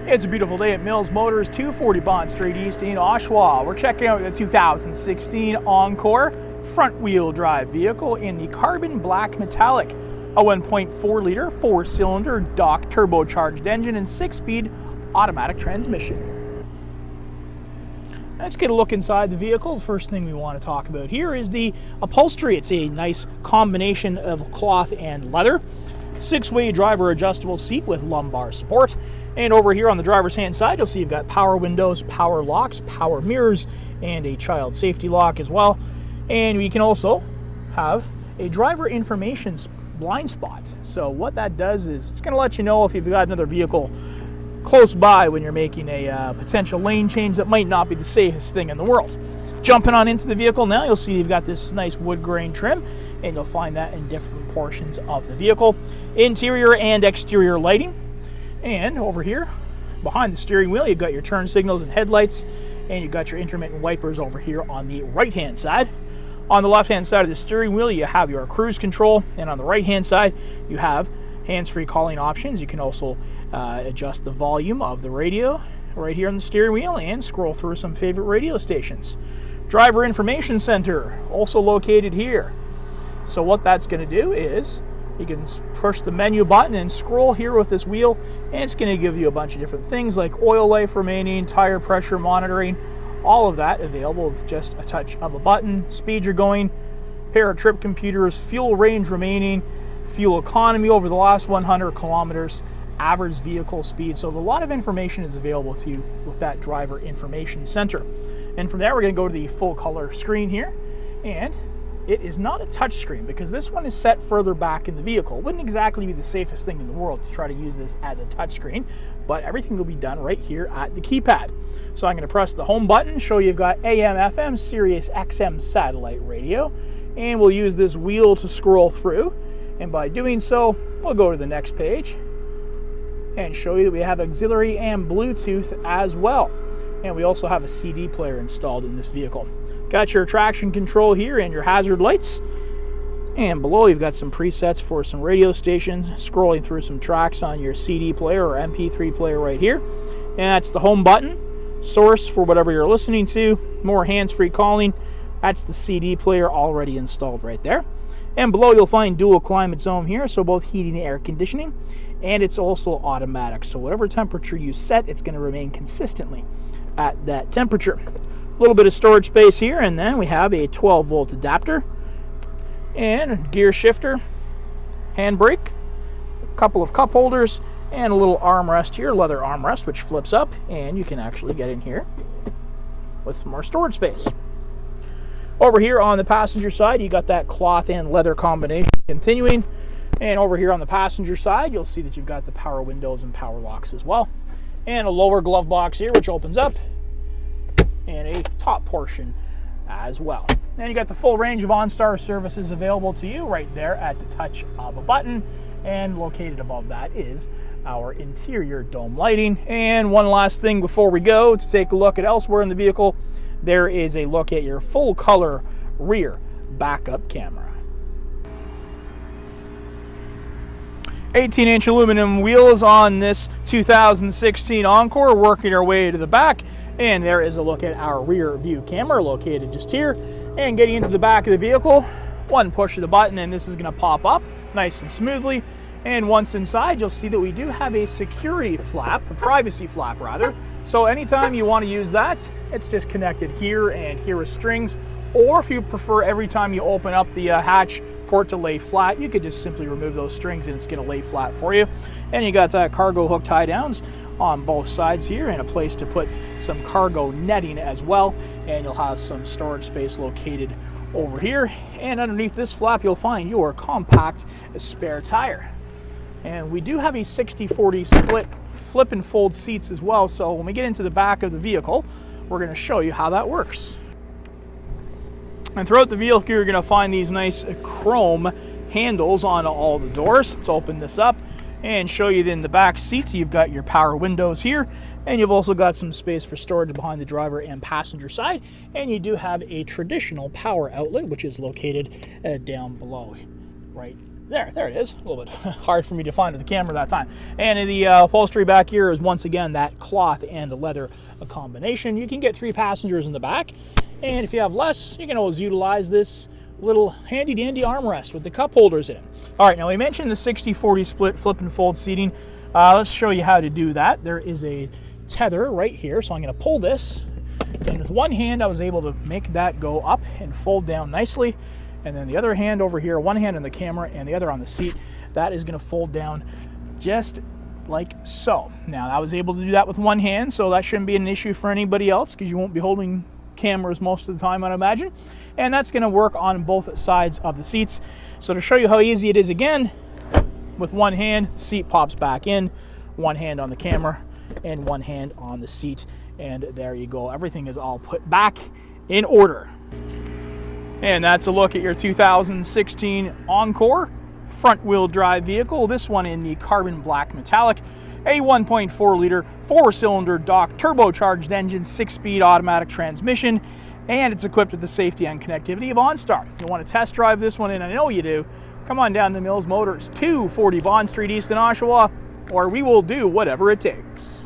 It's a beautiful day at Mills Motors, 240 Bond Street East in Oshawa. We're checking out the 2016 Encore front-wheel drive vehicle in the carbon black metallic. A 1.4-liter, 4-cylinder, Dock turbocharged engine and 6-speed automatic transmission. Let's get a look inside the vehicle. The first thing we want to talk about here is the upholstery. It's a nice combination of cloth and leather. 6-way driver adjustable seat with lumbar support. And over here on the driver's hand side, you'll see you've got power windows, power locks, power mirrors, and a child safety lock as well. And we can also have a driver information blind spot. So what that does is it's going to let you know if you've got another vehicle close by when you're making a potential lane change that might not be the safest thing in the world. Jumping on into the vehicle now, you'll see you've got this nice wood grain trim, and you'll find that in different portions of the vehicle. Interior and exterior lighting. And over here, behind the steering wheel, you've got your turn signals and headlights, and you've got your intermittent wipers over here on the right-hand side. On the left-hand side of the steering wheel, you have your cruise control, and on the right-hand side, you have hands-free calling options. You can also adjust the volume of the radio right here on the steering wheel and scroll through some favorite radio stations. Driver Information Center, also located here. So what that's going to do is you can push the menu button and scroll here with this wheel, and it's going to give you a bunch of different things like oil life remaining, tire pressure monitoring, all of that available with just a touch of a button. Speed you're going, pair of trip computers, fuel range remaining, fuel economy over the last 100 kilometers, average vehicle speed. So a lot of information is available to you with that Driver Information Center. And from there, we're going to go to the full color screen here, and it is not a touch screen because this one is set further back in the vehicle. It wouldn't exactly be the safest thing in the world to try to use this as a touch screen, but everything will be done right here at the keypad. So I'm going to press the home button, show you've got AM, FM, Sirius XM satellite radio, and we'll use this wheel to scroll through. And by doing so, we'll go to the next page and show you that we have auxiliary and Bluetooth as well. And we also have a CD player installed in this vehicle. Got your traction control here and your hazard lights. And below you've got some presets for some radio stations, scrolling through some tracks on your CD player or MP3 player right here. And that's the home button, source for whatever you're listening to, more hands-free calling. That's the CD player already installed right there. And below you'll find dual climate zone here, so both heating and air conditioning. And it's also automatic, so whatever temperature you set, it's going to remain consistently at that temperature. A little bit of storage space here, and then we have a 12-volt adapter and a gear shifter, handbrake, a couple of cup holders, and a little armrest here, leather armrest, which flips up, and you can actually get in here with some more storage space. Over here on the passenger side, you got that cloth and leather combination continuing. And over here on the passenger side, you'll see that you've got the power windows and power locks as well. And a lower glove box here, which opens up, and a top portion as well. And you got the full range of OnStar services available to you right there at the touch of a button. And located above that is our interior dome lighting. And one last thing before we go to take a look at elsewhere in the vehicle, there is a look at your full color rear backup camera. 18-inch aluminum wheels on this 2016 Encore, working our way to the back, and there is a look at our rear view camera located just here. And getting into the back of the vehicle, one push of the button and this is going to pop up nice and smoothly. And once inside, you'll see that we do have a security flap, a privacy flap rather. So anytime you want to use that, it's just connected here, and here is strings. Or if you prefer, every time you open up the hatch for it to lay flat, you could just simply remove those strings and it's going to lay flat for you. And you got cargo hook tie downs on both sides here, and a place to put some cargo netting as well. And you'll have some storage space located over here. And underneath this flap, you'll find your compact spare tire. And we do have a 60-40 split flip and fold seats as well. So when we get into the back of the vehicle, we're going to show you how that works. And throughout the vehicle, you're going to find these nice chrome handles on all the doors. Let's open this up and show you in the back seats. You've got your power windows here, and you've also got some space for storage behind the driver and passenger side. And you do have a traditional power outlet, which is located down below right There it is. A little bit hard for me to find with the camera that time. And the upholstery back here is once again that cloth and leather combination. You can get 3 passengers in the back, and if you have less, you can always utilize this little handy dandy armrest with the cup holders in it. All right, now we mentioned the 60-40 split flip and fold seating. Let's show you how to do that. There is a tether right here, so I'm going to pull this, and with one hand I was able to make that go up and fold down nicely, and then the other hand over here, one hand on the camera and the other on the seat, that is going to fold down just like so. Now I was able to do that with one hand, so that shouldn't be an issue for anybody else because you won't be holding cameras most of the time, I'd imagine. And that's going to work on both sides of the seats. So to show you how easy it is again, with one hand, the seat pops back in, one hand on the camera and one hand on the seat, and there you go. Everything is all put back in order. And that's a look at your 2016 Encore front-wheel drive vehicle. This one in the carbon black metallic, a 1.4 liter 4-cylinder Dock turbocharged engine, 6-speed automatic transmission, and it's equipped with the safety and connectivity of OnStar. You want to test drive this one, and I know you do, come on down to Mills Motors, 240 Bond Street East in Oshawa, or we will do whatever it takes.